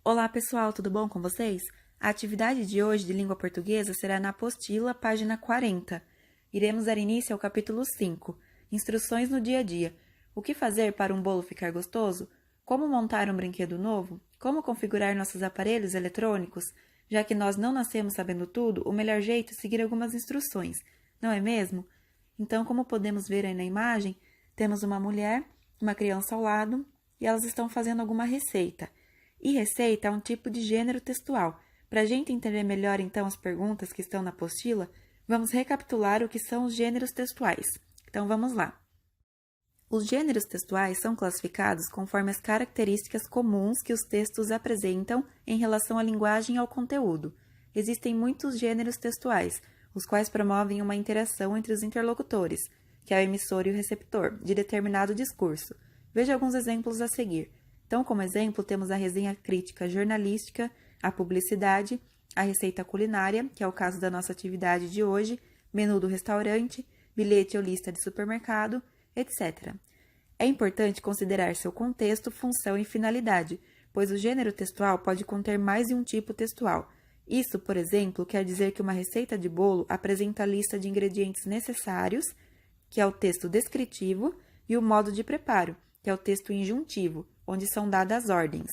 Olá pessoal, tudo bom com vocês? A atividade de hoje de língua portuguesa será na apostila, página 40. Iremos dar início ao capítulo 5, Instruções no dia a dia. O que fazer para um bolo ficar gostoso? Como montar um brinquedo novo? Como configurar nossos aparelhos eletrônicos? Já que nós não nascemos sabendo tudo, o melhor jeito é seguir algumas instruções, não é mesmo? Então, como podemos ver aí na imagem, temos uma mulher, uma criança ao lado e elas estão fazendo alguma receita. E receita é um tipo de gênero textual. Para a gente entender melhor, então, as perguntas que estão na apostila, vamos recapitular o que são os gêneros textuais. Então, vamos lá. Os gêneros textuais são classificados conforme as características comuns que os textos apresentam em relação à linguagem e ao conteúdo. Existem muitos gêneros textuais, os quais promovem uma interação entre os interlocutores, que é o emissor e o receptor, de determinado discurso. Veja alguns exemplos a seguir. Então, como exemplo, temos a resenha crítica jornalística, a publicidade, a receita culinária, que é o caso da nossa atividade de hoje, menu do restaurante, bilhete ou lista de supermercado, etc. É importante considerar seu contexto, função e finalidade, pois o gênero textual pode conter mais de um tipo textual. Isso, por exemplo, quer dizer que uma receita de bolo apresenta a lista de ingredientes necessários, que é o texto descritivo, e o modo de preparo, que é o texto injuntivo, onde são dadas ordens.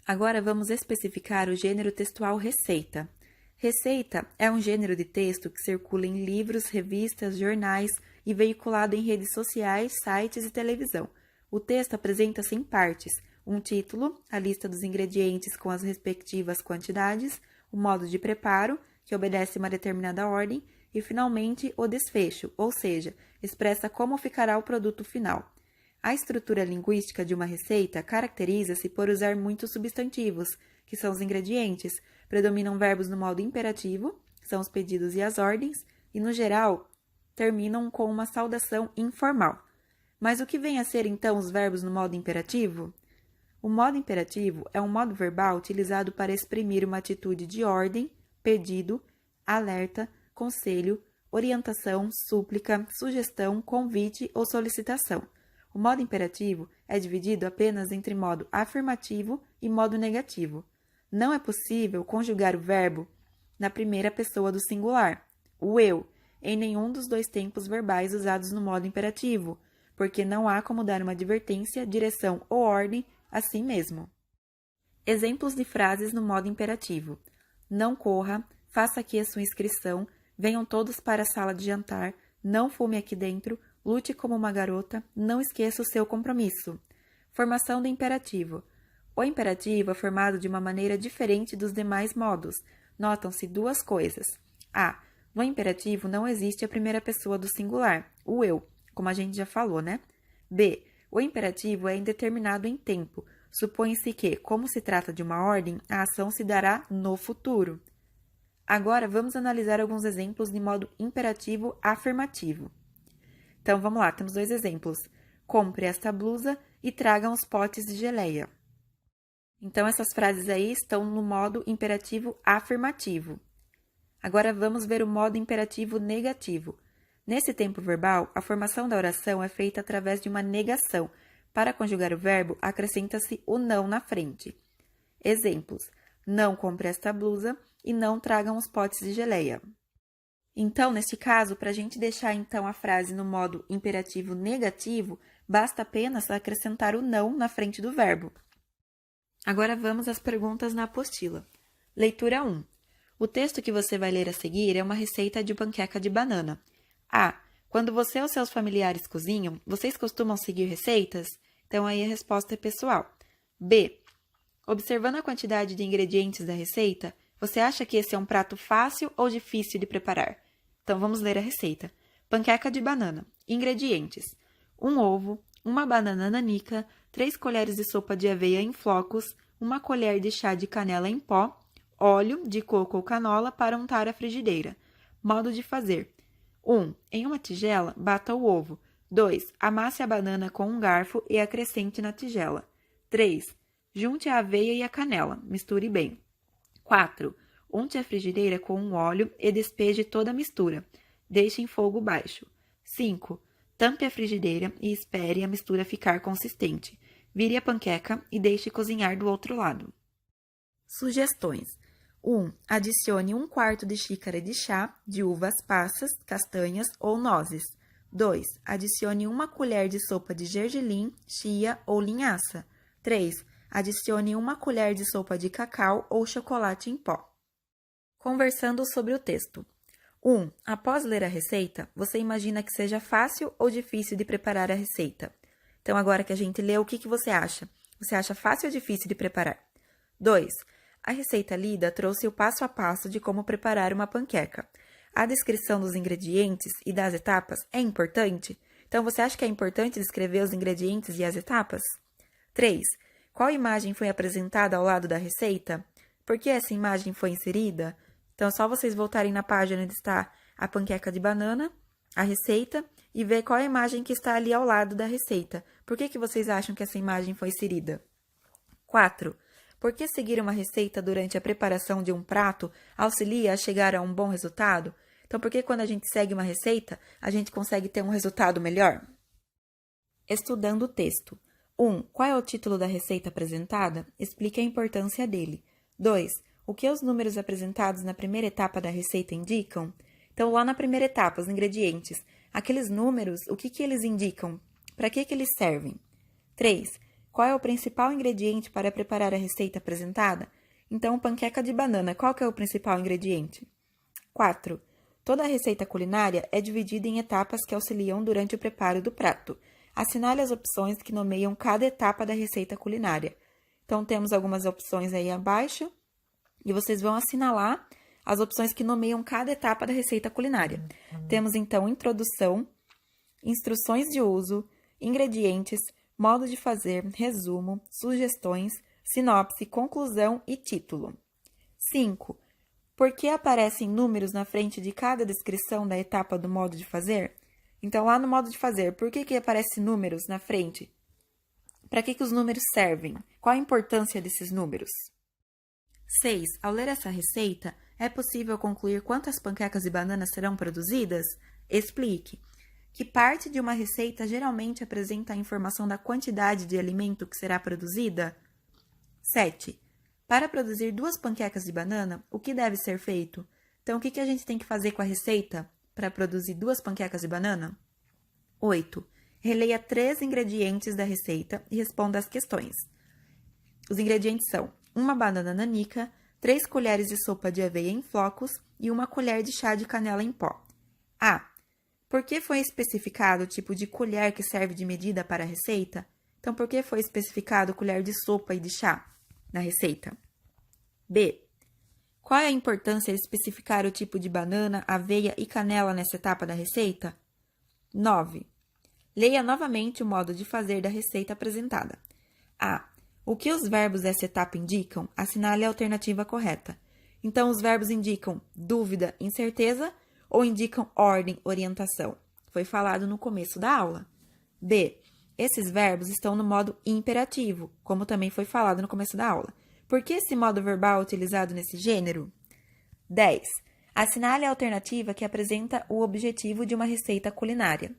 Agora vamos especificar o gênero textual receita. Receita é um gênero de texto que circula em livros, revistas, jornais e veiculado em redes sociais, sites e televisão. O texto apresenta-se em partes: um título, a lista dos ingredientes com as respectivas quantidades, o modo de preparo, que obedece uma determinada ordem, e, finalmente, o desfecho, ou seja, expressa como ficará o produto final. A estrutura linguística de uma receita caracteriza-se por usar muitos substantivos, que são os ingredientes, predominam verbos no modo imperativo, que são os pedidos e as ordens, e, no geral, terminam com uma saudação informal. Mas o que vem a ser, então, os verbos no modo imperativo? O modo imperativo é um modo verbal utilizado para exprimir uma atitude de ordem, pedido, alerta, conselho, orientação, súplica, sugestão, convite ou solicitação. O modo imperativo é dividido apenas entre modo afirmativo e modo negativo. Não é possível conjugar o verbo na primeira pessoa do singular, o eu, em nenhum dos dois tempos verbais usados no modo imperativo, porque não há como dar uma advertência, direção ou ordem a si mesmo. Exemplos de frases no modo imperativo: não corra, faça aqui a sua inscrição, venham todos para a sala de jantar, não fume aqui dentro, lute como uma garota, não esqueça o seu compromisso. Formação do imperativo. O imperativo é formado de uma maneira diferente dos demais modos. Notam-se duas coisas. A. No imperativo não existe a primeira pessoa do singular, o eu, como a gente já falou, né? B. O imperativo é indeterminado em tempo. Supõe-se que, como se trata de uma ordem, a ação se dará no futuro. Agora, vamos analisar alguns exemplos de modo imperativo afirmativo. Então, vamos lá, temos dois exemplos. Compre esta blusa e tragam os potes de geleia. Então, essas frases aí estão no modo imperativo afirmativo. Agora, vamos ver o modo imperativo negativo. Nesse tempo verbal, a formação da oração é feita através de uma negação. Para conjugar o verbo, acrescenta-se o não na frente. Exemplos: não compre esta blusa e não tragam os potes de geleia. Então, neste caso, para a gente deixar então a frase no modo imperativo negativo, basta apenas acrescentar o não na frente do verbo. Agora vamos às perguntas na apostila. Leitura 1. O texto que você vai ler a seguir é uma receita de panqueca de banana. A. Quando você ou seus familiares cozinham, vocês costumam seguir receitas? Então, aí a resposta é pessoal. B. Observando a quantidade de ingredientes da receita, você acha que esse é um prato fácil ou difícil de preparar? Então, vamos ler a receita. Panqueca de banana. Ingredientes: 1 ovo, 1 banana nanica, 3 colheres de sopa de aveia em flocos, 1 colher de chá de canela em pó, óleo de coco ou canola para untar a frigideira. Modo de fazer: 1. Em uma tigela, bata o ovo. 2. Amasse a banana com um garfo e acrescente na tigela. 3. Junte a aveia e a canela. Misture bem. 4. Unte a frigideira com um óleo e despeje toda a mistura. Deixe em fogo baixo. 5. Tampe a frigideira e espere a mistura ficar consistente. Vire a panqueca e deixe cozinhar do outro lado. Sugestões. 1. Adicione 1/4 de xícara de chá de uvas passas, castanhas ou nozes. 2. Adicione 1 colher de sopa de gergelim, chia ou linhaça. 3. Adicione 1 colher de sopa de cacau ou chocolate em pó. Conversando sobre o texto. 1. Após ler a receita, você imagina que seja fácil ou difícil de preparar a receita? Então, agora que a gente leu, o que você acha? Você acha fácil ou difícil de preparar? 2. A receita lida trouxe o passo a passo de como preparar uma panqueca. A descrição dos ingredientes e das etapas é importante? Então, você acha que é importante descrever os ingredientes e as etapas? 3. Qual imagem foi apresentada ao lado da receita? Por que essa imagem foi inserida? Então, é só vocês voltarem na página onde está a panqueca de banana, a receita, e ver qual é a imagem que está ali ao lado da receita. Por que vocês acham que essa imagem foi inserida? 4. Por que seguir uma receita durante a preparação de um prato auxilia a chegar a um bom resultado? Então, por que quando a gente segue uma receita, a gente consegue ter um resultado melhor? Estudando o texto. 1. Qual é o título da receita apresentada? Explique a importância dele. 2. O que os números apresentados na primeira etapa da receita indicam? Então, lá na primeira etapa, os ingredientes, aqueles números, o que eles indicam? Para que eles servem? 3. Qual é o principal ingrediente para preparar a receita apresentada? Então, panqueca de banana, qual que é o principal ingrediente? 4. Toda a receita culinária é dividida em etapas que auxiliam durante o preparo do prato. Assinale as opções que nomeiam cada etapa da receita culinária. Então, temos algumas opções aí abaixo. E vocês vão assinalar as opções que nomeiam cada etapa da receita culinária. Temos, então, introdução, instruções de uso, ingredientes, modo de fazer, resumo, sugestões, sinopse, conclusão e título. 5. Por que aparecem números na frente de cada descrição da etapa do modo de fazer? Então, lá no modo de fazer, por que aparecem números na frente? Para que os números servem? Qual a importância desses números? 6. Ao ler essa receita, é possível concluir quantas panquecas de banana serão produzidas? Explique. Que parte de uma receita geralmente apresenta a informação da quantidade de alimento que será produzida? 7. Para produzir 2 panquecas de banana, o que deve ser feito? Então, o que a gente tem que fazer com a receita para produzir 2 panquecas de banana? 8. Releia 3 ingredientes da receita e responda às questões. Os ingredientes são 1 banana nanica, 3 colheres de sopa de aveia em flocos e 1 colher de chá de canela em pó. A. Por que foi especificado o tipo de colher que serve de medida para a receita? Então, por que foi especificado colher de sopa e de chá na receita? B. Qual é a importância de especificar o tipo de banana, aveia e canela nessa etapa da receita? 9. Leia novamente o modo de fazer da receita apresentada. A. O que os verbos dessa etapa indicam? Assinale a alternativa correta. Então, os verbos indicam dúvida, incerteza ou indicam ordem, orientação? Foi falado no começo da aula. B. Esses verbos estão no modo imperativo, como também foi falado no começo da aula. Por que esse modo verbal é utilizado nesse gênero? 10. Assinale a alternativa que apresenta o objetivo de uma receita culinária.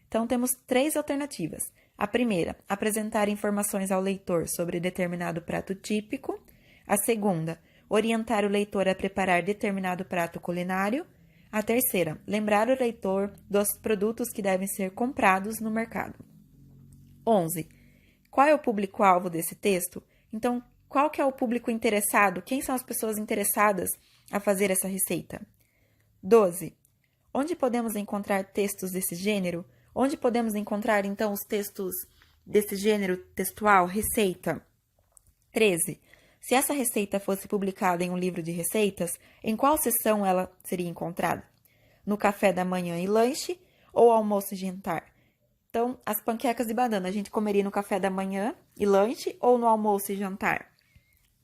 Então, temos 3 alternativas. A primeira, apresentar informações ao leitor sobre determinado prato típico. A segunda, orientar o leitor a preparar determinado prato culinário. A terceira, lembrar o leitor dos produtos que devem ser comprados no mercado. 11. Qual é o público-alvo desse texto? Então, qual que é o público interessado? Quem são as pessoas interessadas a fazer essa receita? 12. Onde podemos encontrar textos desse gênero? Onde podemos encontrar, então, os textos desse gênero textual, receita? 13. Se essa receita fosse publicada em um livro de receitas, em qual seção ela seria encontrada? No café da manhã e lanche ou almoço e jantar? Então, as panquecas de banana a gente comeria no café da manhã e lanche ou no almoço e jantar?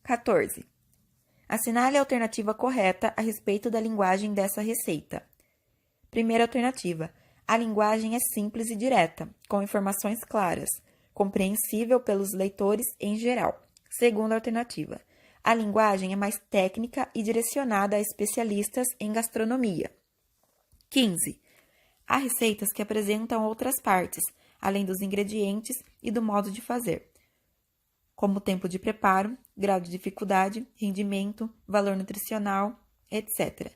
14. Assinale a alternativa correta a respeito da linguagem dessa receita. Primeira alternativa. A linguagem é simples e direta, com informações claras, compreensível pelos leitores em geral. Segunda alternativa. A linguagem é mais técnica e direcionada a especialistas em gastronomia. 15. Há receitas que apresentam outras partes, além dos ingredientes e do modo de fazer, como tempo de preparo, grau de dificuldade, rendimento, valor nutricional, etc.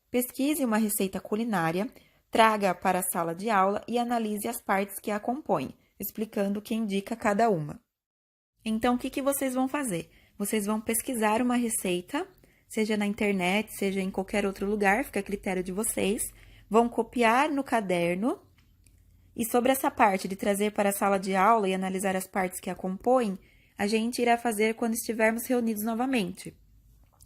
Pesquise uma receita culinária, traga-a para a sala de aula e analise as partes que a compõem, explicando o que indica cada uma. Então, o que vocês vão fazer? Vocês vão pesquisar uma receita, seja na internet, seja em qualquer outro lugar, fica a critério de vocês. Vão copiar no caderno. E sobre essa parte de trazer para a sala de aula e analisar as partes que a compõem, a gente irá fazer quando estivermos reunidos novamente.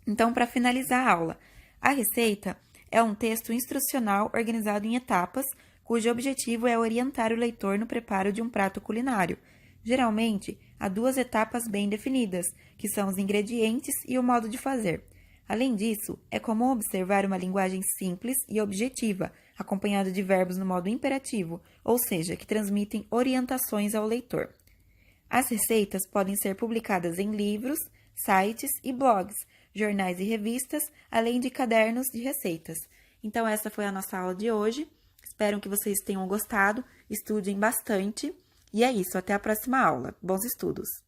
Então, para finalizar a aula, a receita é um texto instrucional organizado em etapas, cujo objetivo é orientar o leitor no preparo de um prato culinário. Geralmente, há 2 etapas bem definidas, que são os ingredientes e o modo de fazer. Além disso, é comum observar uma linguagem simples e objetiva, acompanhada de verbos no modo imperativo, ou seja, que transmitem orientações ao leitor. As receitas podem ser publicadas em livros, sites e blogs, jornais e revistas, além de cadernos de receitas. Então, essa foi a nossa aula de hoje. Espero que vocês tenham gostado, estudem bastante. E é isso, até a próxima aula. Bons estudos!